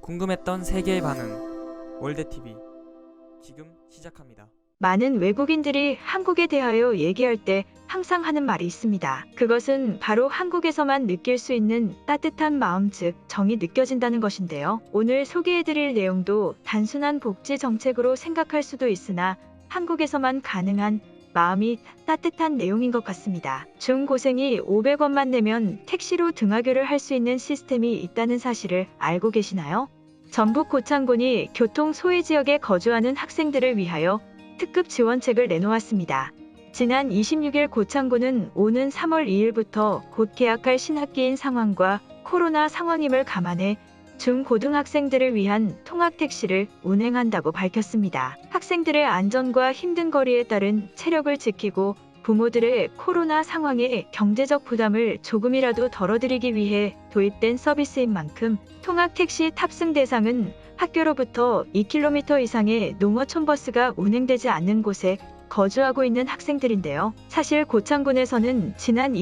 궁금했던 세계의 반응. 월드TV 지금 시작합니다. 많은 외국인들이 한국에 대하여 얘기할 때 항상 하는 말이 있습니다. 그것은 바로 한국에서만 느낄 수 있는 따뜻한 마음, 즉 정이 느껴진다는 것인데요. 오늘 소개해드릴 내용도 단순한 복지 정책으로 생각할 수도 있으나 한국에서만 가능한 마음이 따뜻한 내용인 것 같습니다. 중고생이 500원만 내면 택시로 등하교를 할 수 있는 시스템이 있다는 사실을 알고 계시나요? 전북 고창군이 교통 소외 지역에 거주하는 학생들을 위하여 특급 지원책을 내놓았습니다. 지난 26일 고창군은 오는 3월 2일부터 곧 개학할 신학기인 상황과 코로나 상황임을 감안해 중고등학생들을 위한 통학택시를 운행한다고 밝혔습니다. 학생들의 안전과 힘든 거리에 따른 체력을 지키고 부모들의 코로나 상황에 경제적 부담을 조금이라도 덜어드리기 위해 도입된 서비스인 만큼 통학택시 탑승 대상은 학교로부터 2km 이상의 농어촌 버스가 운행되지 않는 곳에 거주하고 있는 학생들인데요. 사실 고창군에서는 지난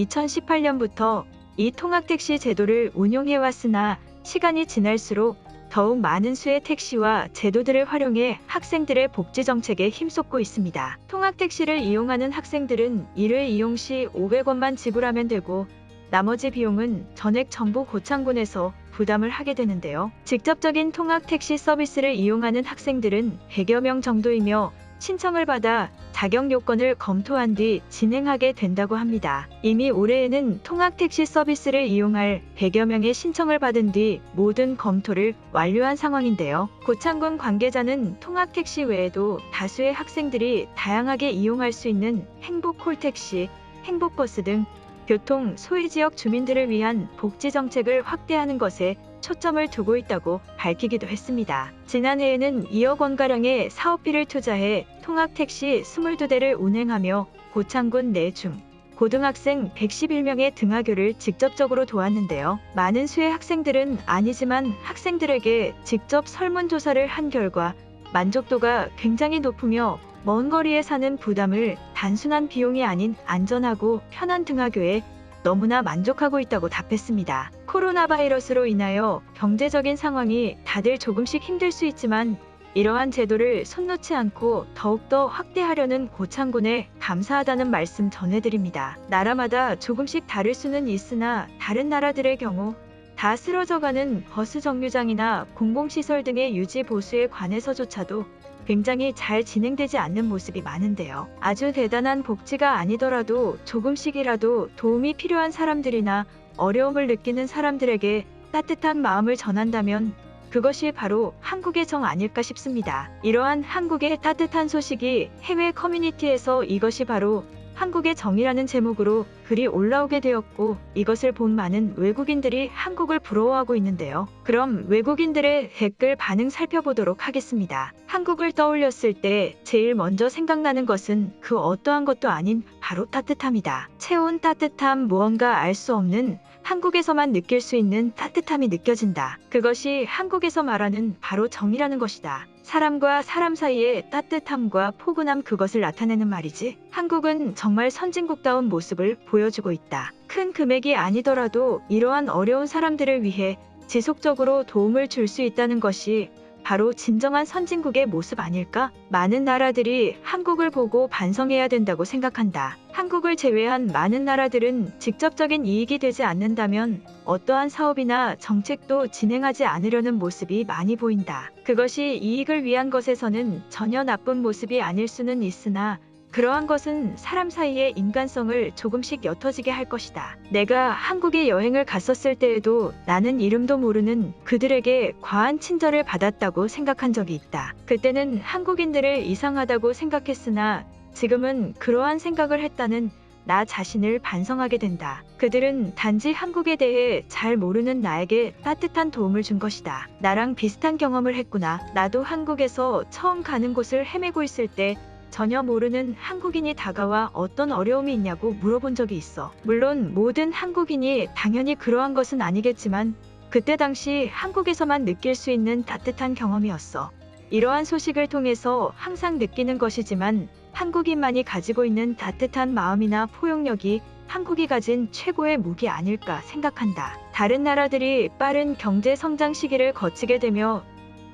2018년부터 이 통학택시 제도를 운용해왔으나 시간이 지날수록 더욱 많은 수의 택시와 제도들을 활용해 학생들의 복지 정책에 힘쏟고 있습니다. 통학택시를 이용하는 학생들은 1회 이용 시 500원만 지불하면 되고 나머지 비용은 전액 전부 고창군에서 부담을 하게 되는데요. 직접적인 통학택시 서비스를 이용하는 학생들은 100여 명 정도이며 신청을 받아 자격 요건을 검토한 뒤 진행하게 된다고 합니다. 이미 올해에는 통학택시 서비스를 이용할 100여 명의 신청을 받은 뒤 모든 검토를 완료한 상황인데요. 고창군 관계자는 통학택시 외에도 다수의 학생들이 다양하게 이용할 수 있는 행복콜택시, 행복버스 등 교통 소외지역 주민들을 위한 복지 정책을 확대하는 것에 초점을 두고 있다고 밝히기도 했습니다. 지난해에는 2억 원가량의 사업비를 투자해 통학택시 22대를 운행하며 고창군 내 중 고등학생 111명의 등하교를 직접적으로 도왔는데요. 많은 수의 학생들은 아니지만 학생들에게 직접 설문조사를 한 결과 만족도가 굉장히 높으며 먼 거리에 사는 부담을 단순한 비용이 아닌 안전하고 편한 등하교에 너무나 만족하고 있다고 답했습니다. 코로나 바이러스로 인하여 경제적인 상황이 다들 조금씩 힘들 수 있지만 이러한 제도를 손 놓지 않고 더욱더 확대하려는 고창군에 감사하다는 말씀 전해드립니다. 나라마다 조금씩 다를 수는 있으나 다른 나라들의 경우 다 쓰러져가는 버스 정류장이나 공공시설 등의 유지 보수에 관해서조차도 굉장히 잘 진행되지 않는 모습이 많은데요. 아주 대단한 복지가 아니더라도 조금씩이라도 도움이 필요한 사람들이나 어려움을 느끼는 사람들에게 따뜻한 마음을 전한다면 그것이 바로 한국의 정 아닐까 싶습니다. 이러한 한국의 따뜻한 소식이 해외 커뮤니티에서 이것이 바로 한국의 정이라는 제목으로 글이 올라오게 되었고 이것을 본 많은 외국인들이 한국을 부러워하고 있는데요. 그럼 외국인들의 댓글 반응 살펴보도록 하겠습니다. 한국을 떠올렸을 때 제일 먼저 생각나는 것은 그 어떠한 것도 아닌 바로 따뜻함이다. 체온 따뜻함, 무언가 알 수 없는 한국에서만 느낄 수 있는 따뜻함이 느껴진다. 그것이 한국에서 말하는 바로 정이라는 것이다. 사람과 사람 사이의 따뜻함과 포근함, 그것을 나타내는 말이지. 한국은 정말 선진국다운 모습을 보여주고 있다. 큰 금액이 아니더라도 이러한 어려운 사람들을 위해 지속적으로 도움을 줄 수 있다는 것이 바로 진정한 선진국의 모습 아닐까? 많은 나라들이 한국을 보고 반성해야 된다고 생각한다. 한국을 제외한 많은 나라들은 직접적인 이익이 되지 않는다면 어떠한 사업이나 정책도 진행하지 않으려는 모습이 많이 보인다. 그것이 이익을 위한 것에서는 전혀 나쁜 모습이 아닐 수는 있으나 그러한 것은 사람 사이의 인간성을 조금씩 옅어지게 할 것이다. 내가 한국에 여행을 갔었을 때에도 나는 이름도 모르는 그들에게 과한 친절을 받았다고 생각한 적이 있다. 그때는 한국인들을 이상하다고 생각했으나 지금은 그러한 생각을 했다는 나 자신을 반성하게 된다. 그들은 단지 한국에 대해 잘 모르는 나에게 따뜻한 도움을 준 것이다. 나랑 비슷한 경험을 했구나. 나도 한국에서 처음 가는 곳을 헤매고 있을 때 전혀 모르는 한국인이 다가와 어떤 어려움이 있냐고 물어본 적이 있어. 물론 모든 한국인이 당연히 그러한 것은 아니겠지만 그때 당시 한국에서만 느낄 수 있는 따뜻한 경험이었어. 이러한 소식을 통해서 항상 느끼는 것이지만 한국인만이 가지고 있는 따뜻한 마음이나 포용력이 한국이 가진 최고의 무기 아닐까 생각한다. 다른 나라들이 빠른 경제 성장 시기를 거치게 되며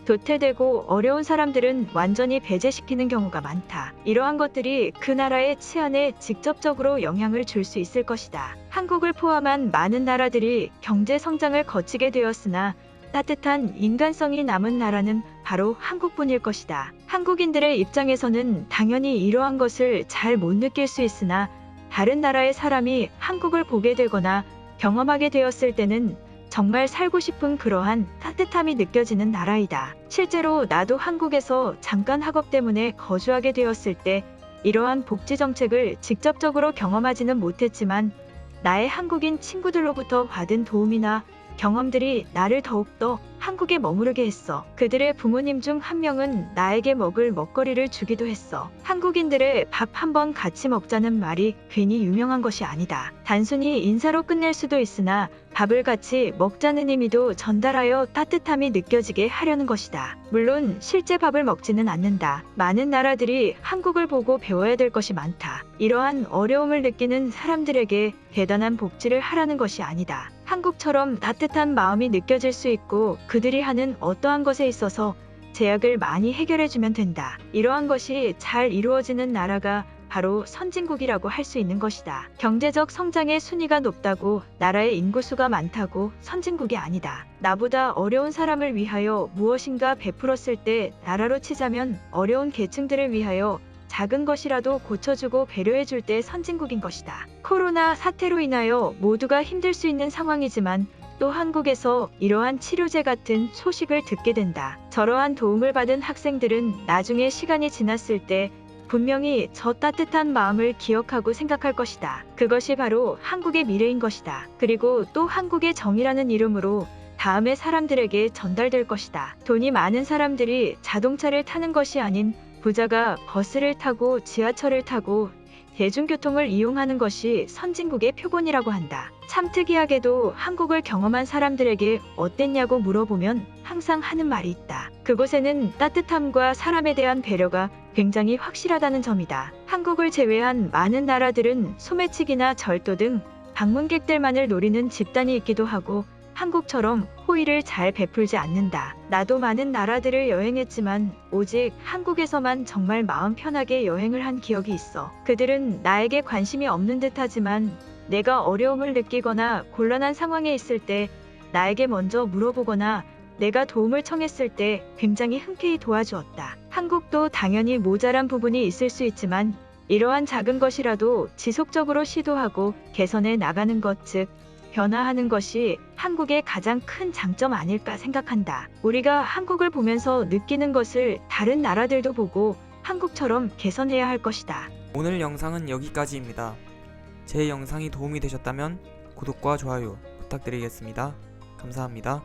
도태되고 어려운 사람들은 완전히 배제시키는 경우가 많다. 이러한 것들이 그 나라의 치안에 직접적으로 영향을 줄 수 있을 것이다. 한국을 포함한 많은 나라들이 경제 성장을 거치게 되었으나 따뜻한 인간성이 남은 나라는 바로 한국뿐일 것이다. 한국인들의 입장에서는 당연히 이러한 것을 잘 못 느낄 수 있으나 다른 나라의 사람이 한국을 보게 되거나 경험하게 되었을 때는 정말 살고 싶은 그러한 따뜻함이 느껴지는 나라이다. 실제로 나도 한국에서 잠깐 학업 때문에 거주하게 되었을 때 이러한 복지 정책을 직접적으로 경험하지는 못했지만 나의 한국인 친구들로부터 받은 도움이나 경험들이 나를 더욱더 한국에 머무르게 했어. 그들의 부모님 중 한 명은 나에게 먹을 먹거리를 주기도 했어. 한국인들의 밥 한 번 같이 먹자는 말이 괜히 유명한 것이 아니다. 단순히 인사로 끝낼 수도 있으나 밥을 같이 먹자는 의미도 전달하여 따뜻함이 느껴지게 하려는 것이다. 물론 실제 밥을 먹지는 않는다. 많은 나라들이 한국을 보고 배워야 될 것이 많다. 이러한 어려움을 느끼는 사람들에게 대단한 복지를 하라는 것이 아니다. 한국처럼 따뜻한 마음이 느껴질 수 있고 그들이 하는 어떠한 것에 있어서 제약을 많이 해결해주면 된다. 이러한 것이 잘 이루어지는 나라가 바로 선진국이라고 할 수 있는 것이다. 경제적 성장의 순위가 높다고 나라의 인구수가 많다고 선진국이 아니다. 나보다 어려운 사람을 위하여 무엇인가 베풀었을 때 나라로 치자면 어려운 계층들을 위하여 작은 것이라도 고쳐주고 배려해줄 때 선진국인 것이다. 코로나 사태로 인하여 모두가 힘들 수 있는 상황이지만 또 한국에서 이러한 치료제 같은 소식을 듣게 된다. 저러한 도움을 받은 학생들은 나중에 시간이 지났을 때 분명히 저 따뜻한 마음을 기억하고 생각할 것이다. 그것이 바로 한국의 미래인 것이다. 그리고 또 한국의 정이라는 이름으로 다음의 사람들에게 전달될 것이다. 돈이 많은 사람들이 자동차를 타는 것이 아닌 부자가 버스를 타고 지하철을 타고 대중교통을 이용하는 것이 선진국의 표본이라고 한다. 참 특이하게도 한국을 경험한 사람들에게 어땠냐고 물어보면 항상 하는 말이 있다. 그곳에는 따뜻함과 사람에 대한 배려가 굉장히 확실하다는 점이다. 한국을 제외한 많은 나라들은 소매치기나 절도 등 방문객들만을 노리는 집단이 있기도 하고 한국처럼 호의를 잘 베풀지 않는다. 나도 많은 나라들을 여행했지만 오직 한국에서만 정말 마음 편하게 여행을 한 기억이 있어. 그들은 나에게 관심이 없는 듯하지만 내가 어려움을 느끼거나 곤란한 상황에 있을 때 나에게 먼저 물어보거나 내가 도움을 청했을 때 굉장히 흔쾌히 도와주었다. 한국도 당연히 모자란 부분이 있을 수 있지만 이러한 작은 것이라도 지속적으로 시도하고 개선해 나가는 것, 즉 변화하는 것이 한국의 가장 큰 장점 아닐까 생각한다. 우리가 한국을 보면서 느끼는 것을 다른 나라들도 보고 한국처럼 개선해야 할 것이다. 오늘 영상은 여기까지입니다. 제 영상이 도움이 되셨다면 구독과 좋아요 부탁드리겠습니다. 감사합니다.